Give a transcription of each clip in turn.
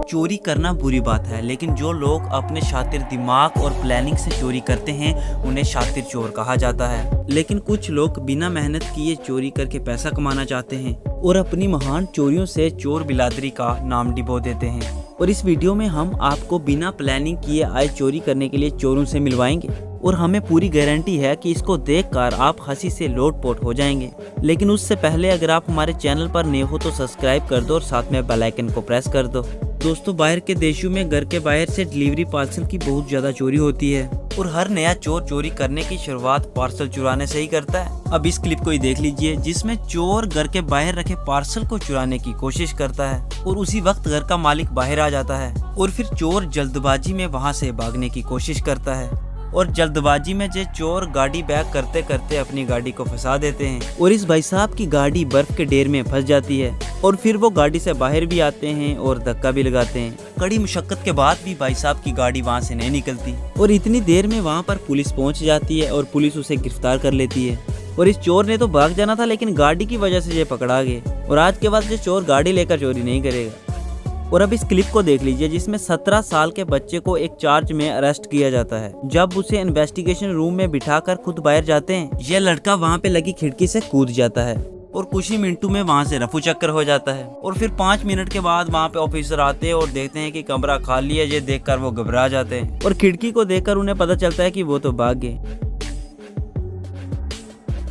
चोरी करना बुरी बात है, लेकिन जो लोग अपने शातिर दिमाग और प्लानिंग से चोरी करते हैं उन्हें शातिर चोर कहा जाता है। लेकिन कुछ लोग बिना मेहनत किए चोरी करके पैसा कमाना चाहते हैं और अपनी महान चोरियों से चोर बिरादरी का नाम डिबो देते हैं। और इस वीडियो में हम आपको बिना प्लानिंग किए आए चोरी करने के लिए चोरों से मिलवाएंगे और हमें पूरी गारंटी है कि इसको देखकर आप हंसी से लोटपोट हो जाएंगे। लेकिन उससे पहले अगर आप हमारे चैनल पर नए हो तो सब्सक्राइब कर दो और साथ में बेल आइकन को प्रेस कर दो। दोस्तों, बाहर के देशों में घर के बाहर से डिलीवरी पार्सल की बहुत ज्यादा चोरी होती है और हर नया चोर चोरी करने की शुरुआत पार्सल चुराने से ही करता है। अब इस क्लिप को ही देख लीजिए जिसमें चोर घर के बाहर रखे पार्सल को चुराने की कोशिश करता है और उसी वक्त घर का मालिक बाहर आ जाता है और फिर चोर जल्दबाजी में वहां से भागने की कोशिश करता है और जल्दबाजी में जो चोर गाड़ी बैक करते करते अपनी गाड़ी को फंसा देते हैं और इस भाई साहब की गाड़ी बर्फ के ढेर में फंस जाती है और फिर वो गाड़ी से बाहर भी आते हैं और धक्का भी लगाते हैं। कड़ी मुशक्कत के बाद भी भाई साहब की गाड़ी वहां से नहीं निकलती और इतनी देर में वहां पर पुलिस पहुंच जाती है और पुलिस उसे गिरफ्तार कर लेती है। और इस चोर ने तो भाग जाना था, लेकिन गाड़ी की वजह से ये पकड़ा गए और आज के बाद ये चोर गाड़ी लेकर चोरी नहीं करेगा। और अब इस क्लिप को देख लीजिए जिसमें 17 साल के बच्चे को एक चार्ज में अरेस्ट किया जाता है। जब उसे इन्वेस्टिगेशन रूम में बिठाकर खुद बाहर जाते हैं, यह लड़का वहां पे लगी खिड़की से कूद जाता है और कुछ ही मिनटों में वहां से रफू चक्कर हो जाता है। और फिर 5 मिनट के बाद वहां पे ऑफिसर आते हैं और देखते हैं कि कमरा खाली है। ये देखकर वो घबरा जाते हैं और खिड़की को देखकर उन्हें पता चलता है कि वो तो भाग गए।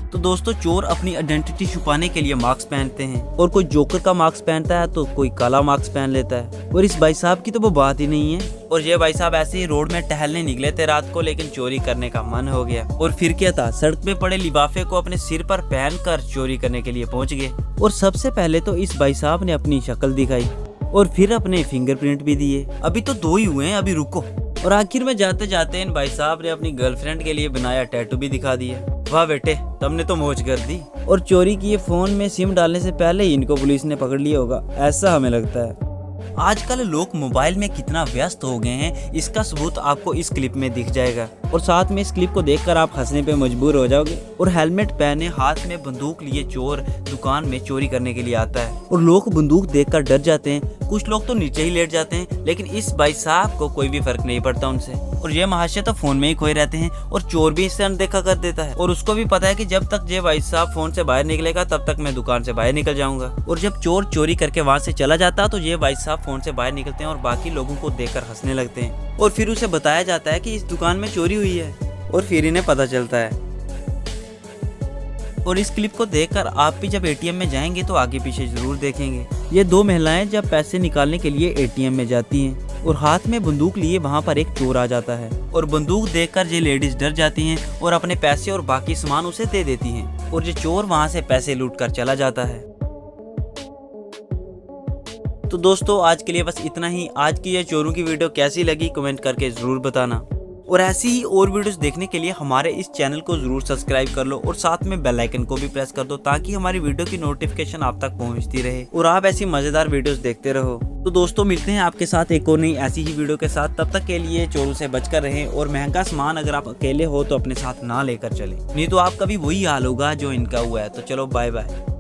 तो दोस्तों, चोर अपनी आइडेंटिटी छुपाने के लिए मास्क पहनते हैं और कोई जोकर का मास्क पहनता है तो कोई काला मास्क पहन लेता है। और इस भाई साहब की तो वो बात ही नहीं है। और ये भाई साहब ऐसे ही रोड में टहलने निकले थे रात को, लेकिन चोरी करने का मन हो गया और फिर क्या था, सड़क पे पड़े लिफाफे को अपने सिर पर पहनकर चोरी करने के लिए पहुंच गए। और सबसे पहले तो इस भाई साहब ने अपनी शक्ल दिखाई और फिर अपने फिंगरप्रिंट भी दिए। अभी तो 2 ही हुए हैं, अभी रुको। और आखिर में जाते जाते इन भाई साहब ने अपनी गर्लफ्रेंड के लिए बनाया टैटू भी दिखा दिया। वाह बेटे, तुमने तो मौज कर दी। और चोरी किए फोन में सिम डालने से पहले ही इनको पुलिस ने पकड़ लिया होगा, ऐसा हमें लगता है। आजकल लोग मोबाइल में कितना व्यस्त हो गए हैं, इसका सबूत आपको इस क्लिप में दिख जाएगा और साथ में इस क्लिप को देखकर आप हंसने पे मजबूर हो जाओगे। और हेलमेट पहने हाथ में बंदूक लिए चोर दुकान में चोरी करने के लिए आता है और लोग बंदूक देखकर डर जाते हैं। कुछ लोग तो नीचे ही लेट जाते हैं, लेकिन इस भाई साहब को कोई भी फर्क नहीं पड़ता उनसे। और ये महाशय तो फोन में ही खोए रहते हैं और चोर भी इससे अनदेखा कर देता है और उसको भी पता है कि जब तक ये भाई साहब फोन से बाहर निकलेगा तब तक मैं दुकान से बाहर निकल जाऊंगा। और जब चोर चोरी करके वहां से चला जाता है तो ये भाई साहब फोन से बाहर निकलते हैं और बाकी लोगों को देखकर हंसने लगते हैं और फिर उसे बताया जाता है कि इस दुकान में चोरी हुई है और फिर इन्हें पता चलता है। और इस क्लिप को देखकर आप भी जब एटीएम में जाएंगे तो आगे पीछे जरूर देखेंगे। ये 2 महिलाएं जब पैसे निकालने के लिए एटीएम में जाती हैं और हाथ में बंदूक लिए वहां पर एक चोर आ जाता है और बंदूक देखकर ये लेडीज डर जाती हैं और अपने पैसे और बाकी सामान उसे दे देती हैं और ये चोर वहां से पैसे लूट कर चला जाता है। तो दोस्तों, आज के लिए बस इतना ही। आज की ये चोरों की वीडियो कैसी लगी कमेंट करके जरूर बताना और ऐसी ही और वीडियोस देखने के लिए हमारे इस चैनल को जरूर सब्सक्राइब कर लो और साथ में बेल आइकन को भी प्रेस कर दो ताकि हमारी वीडियो की नोटिफिकेशन आप तक पहुंचती रहे और आप ऐसी मजेदार वीडियोस देखते रहो। तो दोस्तों, मिलते हैं आपके साथ एक और नई ऐसी ही वीडियो के साथ। तब तक के लिए चोरों से बचकर रहें और महंगा सामान अगर आप अकेले हो तो अपने साथ ना लेकर चलें, नहीं तो आपका भी वही हाल होगा जो इनका हुआ है। तो चलो, बाय बाय।